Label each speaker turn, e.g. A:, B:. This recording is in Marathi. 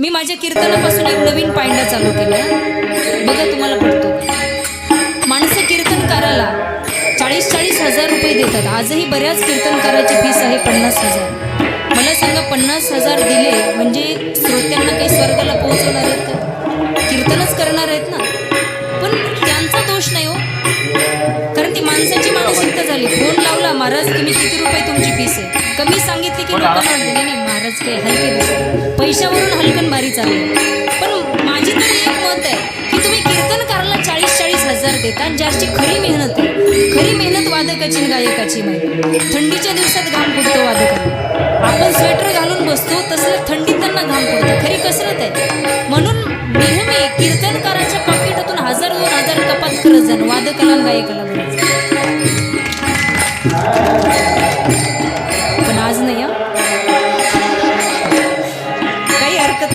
A: मी माझ्या कीर्तनापासून एक नवीन पायंडा चालू केला, बघा तुम्हाला पडतो का? माणसं कीर्तनकाराला 40-40 हजार रुपये देतात. आजही बऱ्याच कीर्तनकाराची फीस आहे 50,000. मला सांगा, 50,000 दिले म्हणजे श्रोत्यांना काही स्वर्गाला पोहोचवणार आहेत का? कीर्तनच करणार आहेत ना. पण त्यांचा दोष नाही हो, कारण ती माणसाची मानसिकता झाली. फोन लावला, महाराज तुम्ही किती रुपये तुमची फीस आहे? कमी सांगितली की लोकांना वाटते नाही महाराज काही हलके दिसतात, पैशावरून हलकनबारी चालली. पण माझी तर एक मत आहे की तुम्ही कीर्तनकाराला 40-40 हजार देता, ज्याची खरी मेहनत आहे. खरी मेहनत वादकाची आणि गायकाची माहिती. थंडीच्या दिवसात घाम फुटतो वादकाला, आपण स्वेटर घालून बसतो, तसं थंडीत त्यांना घाम फुटतो. खरी कसरत आहे. म्हणून नेहमी कीर्तनकाराच्या पाकिटातून 1000-2000 कपात करत जाणं, वादकाला आणि गायकाला.